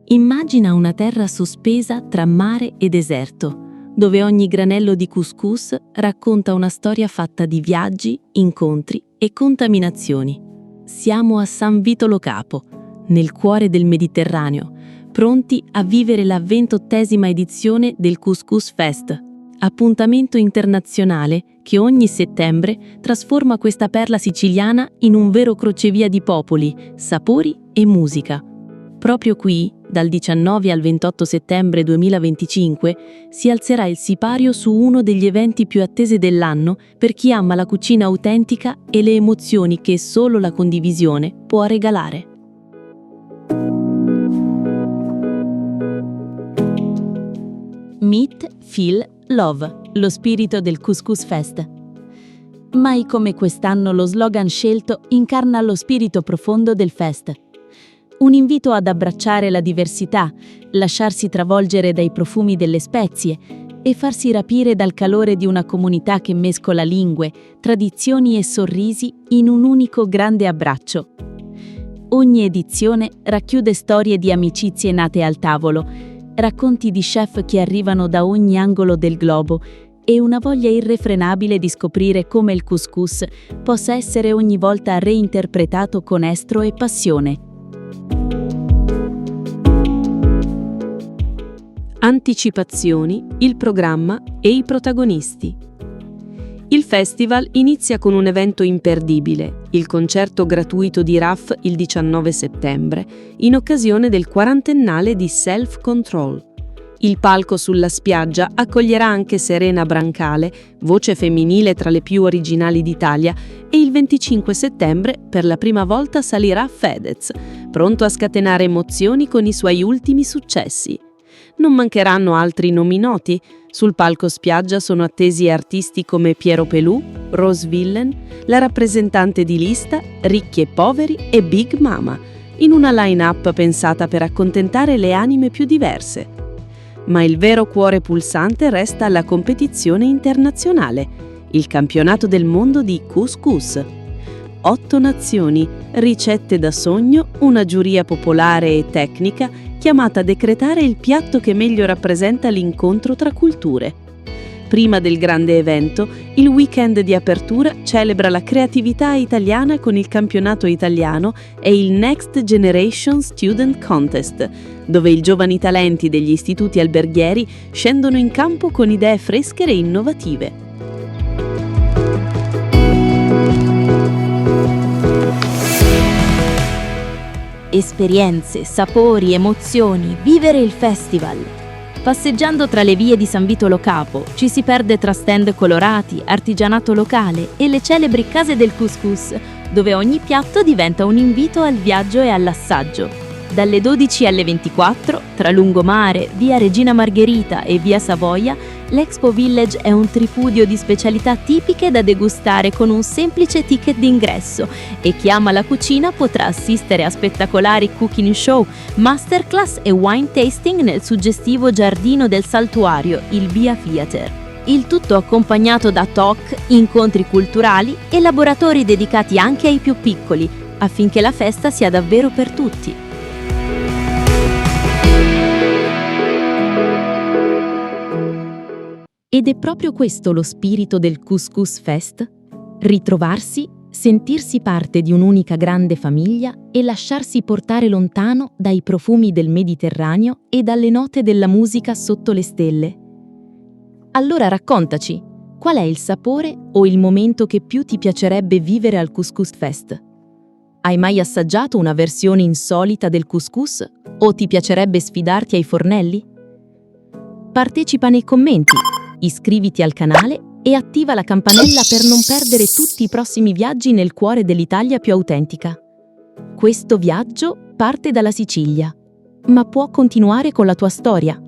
Immagina una terra sospesa tra mare e deserto, dove ogni granello di couscous racconta una storia fatta di viaggi, incontri e contaminazioni. Siamo a San Vito Lo Capo, nel cuore del Mediterraneo, pronti a vivere la 28ª edizione del Couscous Fest, appuntamento internazionale che ogni settembre trasforma questa perla siciliana in un vero crocevia di popoli, sapori e musica. Proprio qui, dal 19 al 28 settembre 2025, si alzerà il sipario su uno degli eventi più attesi dell'anno per chi ama la cucina autentica e le emozioni che solo la condivisione può regalare. Meet, Feel, Love, lo spirito del Couscous Fest. Mai come quest'anno lo slogan scelto incarna lo spirito profondo del fest. Un invito ad abbracciare la diversità, lasciarsi travolgere dai profumi delle spezie e farsi rapire dal calore di una comunità che mescola lingue, tradizioni e sorrisi in un unico grande abbraccio. Ogni edizione racchiude storie di amicizie nate al tavolo, racconti di chef che arrivano da ogni angolo del globo e una voglia irrefrenabile di scoprire come il couscous possa essere ogni volta reinterpretato con estro e passione. Anticipazioni, il programma e i protagonisti. Il festival inizia con un evento imperdibile, il concerto gratuito di RAF il 19 settembre, in occasione del 40ennale di Self Control. Il palco sulla spiaggia accoglierà anche Serena Brancale, voce femminile tra le più originali d'Italia, e il 25 settembre per la prima volta salirà Fedez, pronto a scatenare emozioni con i suoi ultimi successi. Non mancheranno altri nomi noti. Sul palco spiaggia sono attesi artisti come Piero Pelù, Rose Villain, la rappresentante di lista, Ricchi e Poveri e Big Mama, in una line-up pensata per accontentare le anime più diverse. Ma il vero cuore pulsante resta la competizione internazionale, il campionato del mondo di couscous. 8 nazioni, ricette da sogno, una giuria popolare e tecnica chiamata a decretare il piatto che meglio rappresenta l'incontro tra culture. Prima del grande evento, il weekend di apertura celebra la creatività italiana con il campionato italiano e il Next Generation Student Contest, dove i giovani talenti degli istituti alberghieri scendono in campo con idee fresche e innovative. Esperienze, sapori, emozioni, vivere il festival. Passeggiando tra le vie di San Vito Lo Capo ci si perde tra stand colorati, artigianato locale e le celebri case del couscous, dove ogni piatto diventa un invito al viaggio e all'assaggio. Dalle 12 alle 24, tra Lungomare, via Regina Margherita e via Savoia, l'Expo Village è un tripudio di specialità tipiche da degustare con un semplice ticket d'ingresso e chi ama la cucina potrà assistere a spettacolari cooking show, masterclass e wine tasting nel suggestivo giardino del Saltuario, il Via Theater. Il tutto accompagnato da talk, incontri culturali e laboratori dedicati anche ai più piccoli, affinché la festa sia davvero per tutti. Ed è proprio questo lo spirito del Couscous Fest? Ritrovarsi, sentirsi parte di un'unica grande famiglia e lasciarsi portare lontano dai profumi del Mediterraneo e dalle note della musica sotto le stelle. Allora raccontaci, qual è il sapore o il momento che più ti piacerebbe vivere al Couscous Fest? Hai mai assaggiato una versione insolita del couscous o ti piacerebbe sfidarti ai fornelli? Partecipa nei commenti. Iscriviti al canale e attiva la campanella per non perdere tutti i prossimi viaggi nel cuore dell'Italia più autentica. Questo viaggio parte dalla Sicilia, ma può continuare con la tua storia.